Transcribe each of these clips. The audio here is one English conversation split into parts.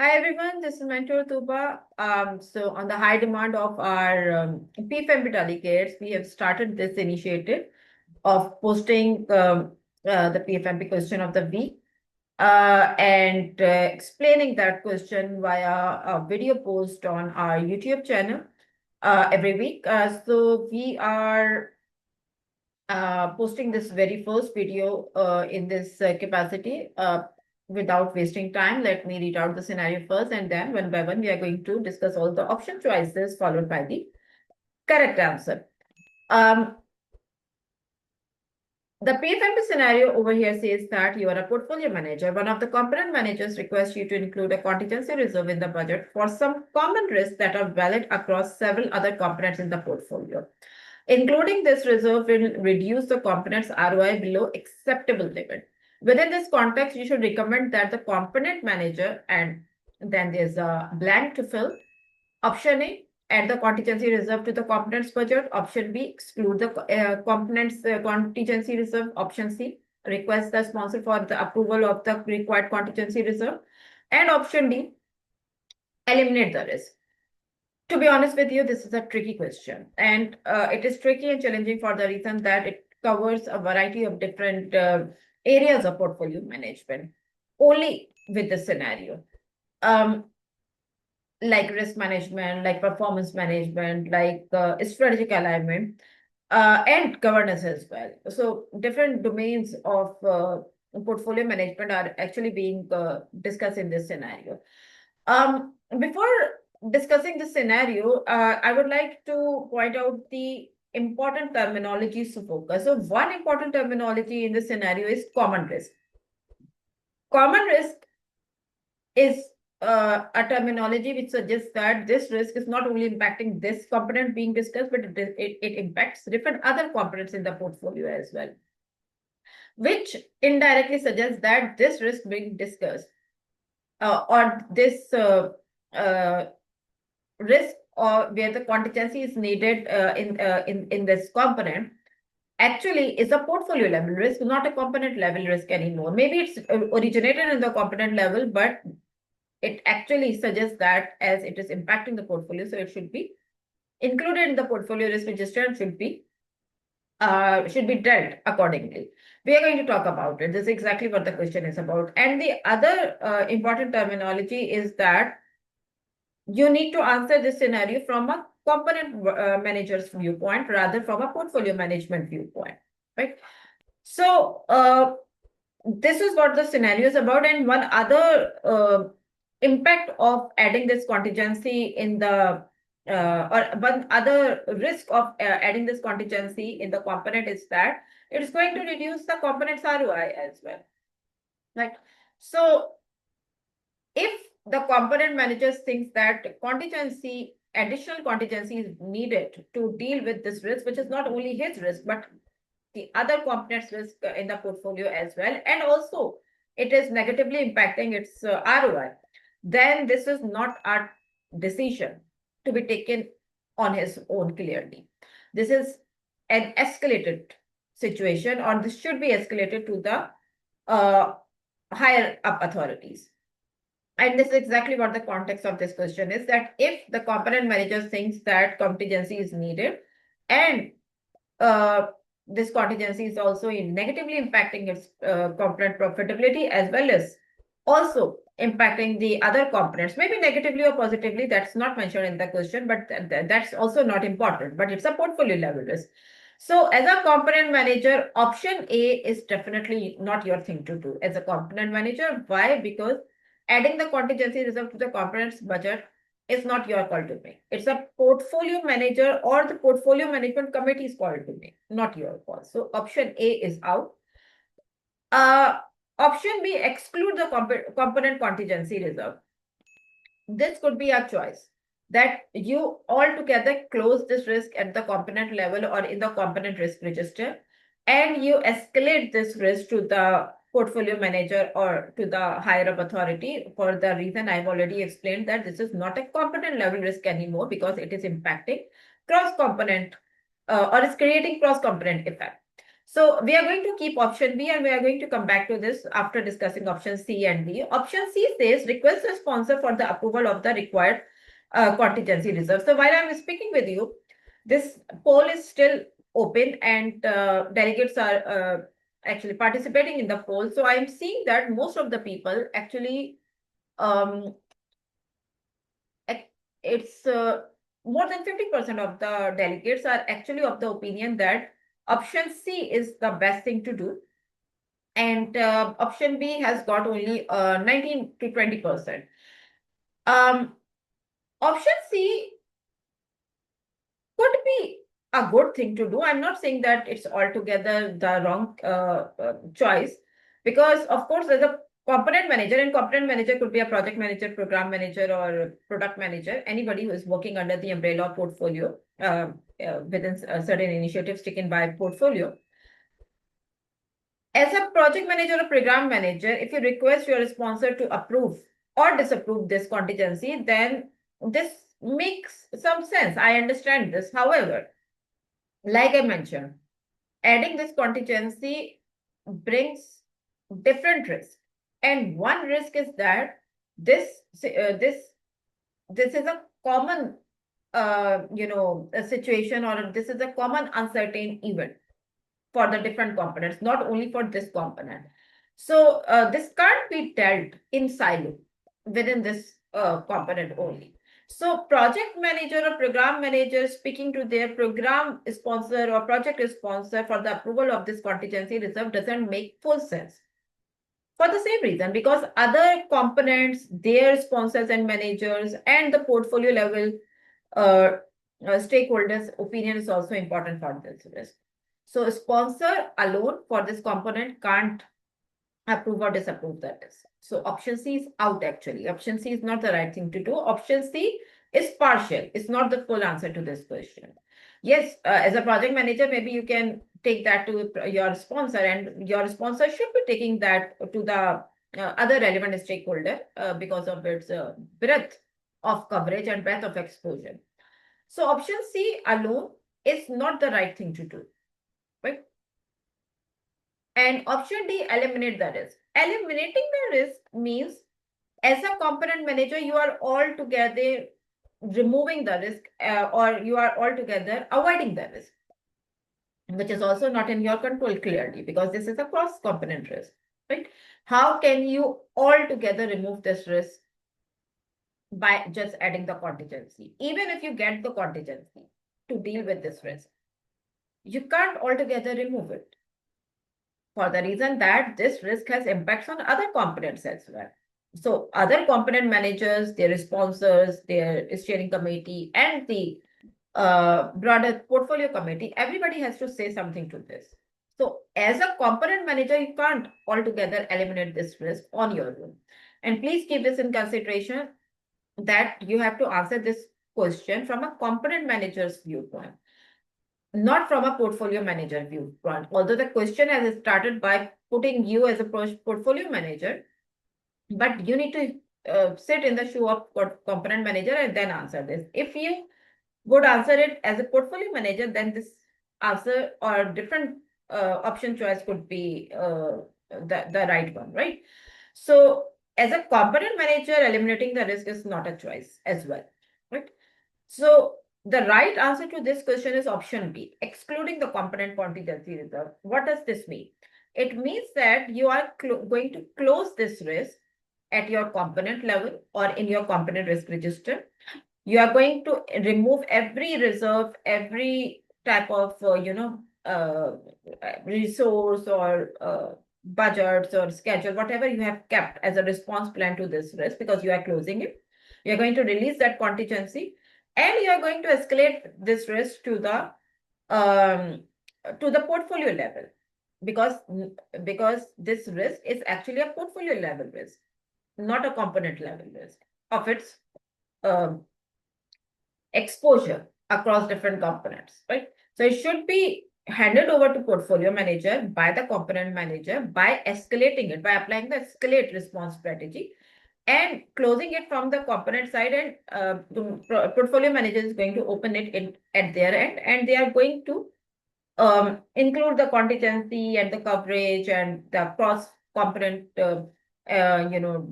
Hi everyone, this is Mentor Tuba. So on the high demand of our PfMP delegates, we have started this initiative of posting the PfMP question of the week and explaining that question via a video post on our YouTube channel every week. So we are posting this very first video in this capacity. Without wasting time, let me read out the scenario first, and then one by one, we are going to discuss all the option choices followed by the correct answer. Um, the PfMP scenario over here says that you are a portfolio manager. One of the component managers requests you to include a contingency reserve in the budget for some common risks that are valid across several other components in the portfolio. Including this reserve will reduce the component's ROI below acceptable limit. Within this context, you should recommend that the component manager, and then there's a blank to fill. Option A, add the contingency reserve to the component's budget. Option B, exclude the component's contingency reserve. Option C, request the sponsor for the approval of the required contingency reserve. And option D, eliminate the risk. To be honest with you, this is a tricky question. And it is tricky and challenging for the reason that it covers a variety of different areas of portfolio management only with the scenario. Um, like risk management, like performance management, like strategic alignment, and governance as well. So different domains of portfolio management are actually being discussed in this scenario. Before discussing the scenario, I would like to point out the important terminologies to focus. So one important terminology in this scenario is common risk. Common risk is a terminology which suggests that this risk is not only impacting this component being discussed, but it impacts different other components in the portfolio as well, which indirectly suggests that this risk being discussed or this risk or where the contingency is needed in this component actually is a portfolio level risk, not a component level risk anymore. Maybe it's originated in the component level, but it actually suggests that as it is impacting the portfolio, so it should be included in the portfolio risk register and should be dealt accordingly. We are going to talk about it. This is exactly what the question is about. And the other important terminology is that you need to answer this scenario from a component manager's viewpoint rather from a portfolio management viewpoint, right? So this is what the scenario is about. And one other impact of adding this contingency in the or one other risk of adding this contingency in the component is that it is going to reduce the component's ROI as well, right? So if the component manager thinks that additional contingency is needed to deal with this risk, which is not only his risk, but the other components risk in the portfolio as well, and also it is negatively impacting its ROI, then this is not a decision to be taken on his own clearly. This is an escalated situation, or this should be escalated to the higher up authorities. And this is exactly what the context of this question is, that if the component manager thinks that contingency is needed and this contingency is also negatively impacting its component profitability as well as also impacting the other components, maybe negatively or positively, that's not mentioned in the question, but that's also not important, but it's a portfolio level risk. So as a component manager, option A is definitely not your thing to do as a component manager. Why? Because adding the contingency reserve to the components budget is not your call to make. It's a portfolio manager or the portfolio management committee's call to make, not your call. So option A is out. Option B, exclude the component contingency reserve. This could be a choice that you altogether close this risk at the component level or in the component risk register, and you escalate this risk to the portfolio manager or to the higher up authority for the reason I've already explained, that this is not a component level risk anymore because it is impacting cross component or is creating cross component effect. So we are going to keep option B and we are going to come back to this after discussing option C and D. Option C says request the sponsor for the approval of the required contingency reserve. So while I'm speaking with you, this poll is still open and delegates are actually participating in the poll. So I'm seeing that most of the people actually, um, it's more than 50% of the delegates are actually of the opinion that option C is the best thing to do. And option B has got only 19 to 20%. Um, Option C could be a good thing to do. I'm not saying that it's altogether the wrong choice, because of course there's a component manager, and component manager could be a project manager, program manager, or product manager, anybody who is working under the umbrella of portfolio within certain initiatives taken by portfolio. As a project manager or program manager, if you request your sponsor to approve or disapprove this contingency, then this makes some sense. I understand this. However, like I mentioned, adding this contingency brings different risks. And one risk is that this this is a common a situation, or this is a common uncertain event for the different components, not only for this component. So this can't be dealt in silo within this component only. So project manager or program manager speaking to their program sponsor or project sponsor for the approval of this contingency reserve doesn't make full sense. For the same reason, because other components, their sponsors and managers, and the portfolio level uh, stakeholders' opinion is also important for this risk. So a sponsor alone for this component can't approve or disapprove that risk. So option C is out actually. Option C is not the right thing to do. Option C is partial. It's not the full answer to this question. Yes, as a project manager, maybe you can take that to your sponsor, and your sponsor should be taking that to the other relevant stakeholder because of its breadth of coverage and breadth of exposure. So option C alone is not the right thing to do, right? And option D, eliminate the risk. Eliminating the risk means as a component manager, you are altogether removing the risk or you are altogether avoiding the risk, which is also not in your control clearly, because this is a cross component risk, right? How can you altogether remove this risk? By just adding the contingency. Even if you get the contingency to deal with this risk, you can't altogether remove it, for the reason that this risk has impacts on other components as well. So other component managers, their sponsors, their steering committee, and the broader portfolio committee, everybody has to say something to this. So as a component manager, you can't altogether eliminate this risk on your own. And please keep this in consideration, that you have to answer this question from a component manager's viewpoint, not from a portfolio manager viewpoint. Although the question has started by putting you as a portfolio manager, but you need to sit in the shoe of component manager and then answer this. If you would answer it as a portfolio manager, then this answer or different option choice could be the right one, right? So as a component manager, eliminating the risk is not a choice as well, right? So the right answer to this question is option B, excluding the component contingency reserve. What does this mean? It means that you are going to close this risk at your component level or in your component risk register. You are going to remove every reserve, every type of, resource or budgets or schedule, whatever you have kept as a response plan to this risk, because you are closing it. You're going to release that contingency, and you are going to escalate this risk to the portfolio level, because this risk is actually a portfolio level risk, not a component level risk of its um, exposure across different components, right? So it should be handed over to portfolio manager by the component manager by escalating it, by applying the escalate response strategy and closing it from the component side, and the portfolio manager is going to open it in at their end, and they are going to include the contingency and the coverage and the cross component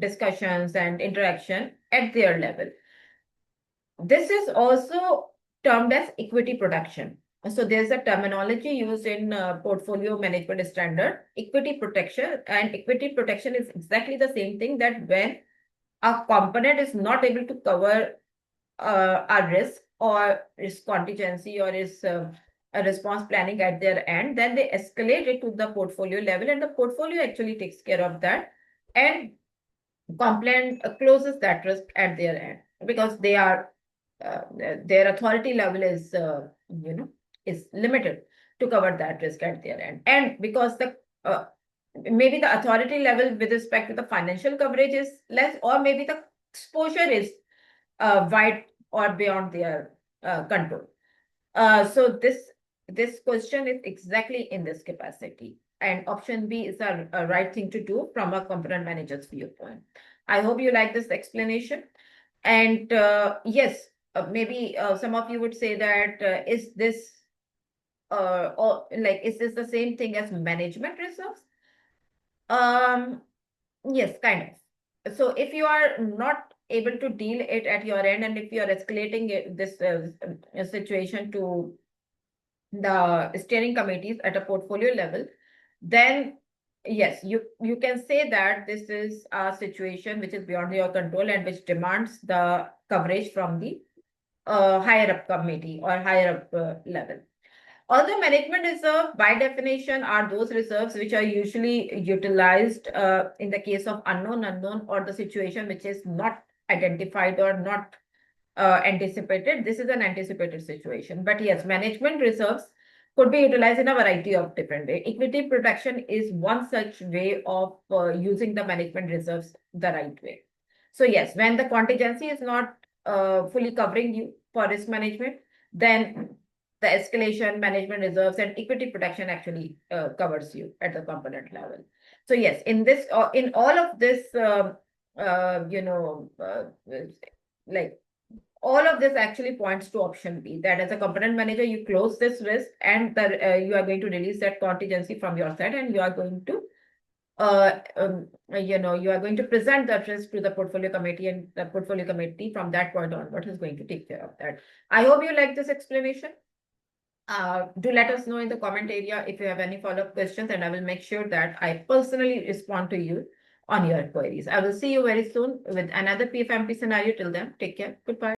discussions and interaction at their level. This is also termed as equity protection. So there's a terminology used in portfolio management standard, equity protection, and equity protection is exactly the same thing, that when a component is not able to cover a risk or risk contingency or is a response planning at their end, then they escalate it to the portfolio level, and the portfolio actually takes care of that, and complaint closes that risk at their end, because they are their authority level is is limited to cover that risk at their end, and because the maybe the authority level with respect to the financial coverage is less, or maybe the exposure is wide or beyond their control. So this question is exactly in this capacity, and option B is a right thing to do from a component manager's viewpoint. I hope you like this explanation. And yes, maybe some of you would say that is this or like, is this the same thing as management reserves? Yes, kind of. So if you are not able to deal it at your end, and if you are escalating this situation to the steering committees at a portfolio level, then yes, you can say that this is a situation which is beyond your control and which demands the coverage from the higher up committee or higher up level. Although management reserve, by definition, are those reserves which are usually utilized in the case of unknown, or the situation which is not identified or not anticipated. This is an anticipated situation. But yes, management reserves could be utilized in a variety of different ways. Equity protection is one such way of using the management reserves the right way. So yes, when the contingency is not fully covering you for risk management, then the escalation, management reserves, and equity protection actually covers you at the component level. So yes, in all of this, like all of this actually points to option B, that as a component manager, you close this risk, and that you are going to release that contingency from your side, and you are going to you are going to present that risk to the portfolio committee, and the portfolio committee from that point onward is going to take care of that. I hope you like this explanation. Do let us know in the comment area if you have any follow-up questions, and I will make sure that I personally respond to you on your queries. I will see you very soon with another PfMP scenario. Till then, take care. Goodbye.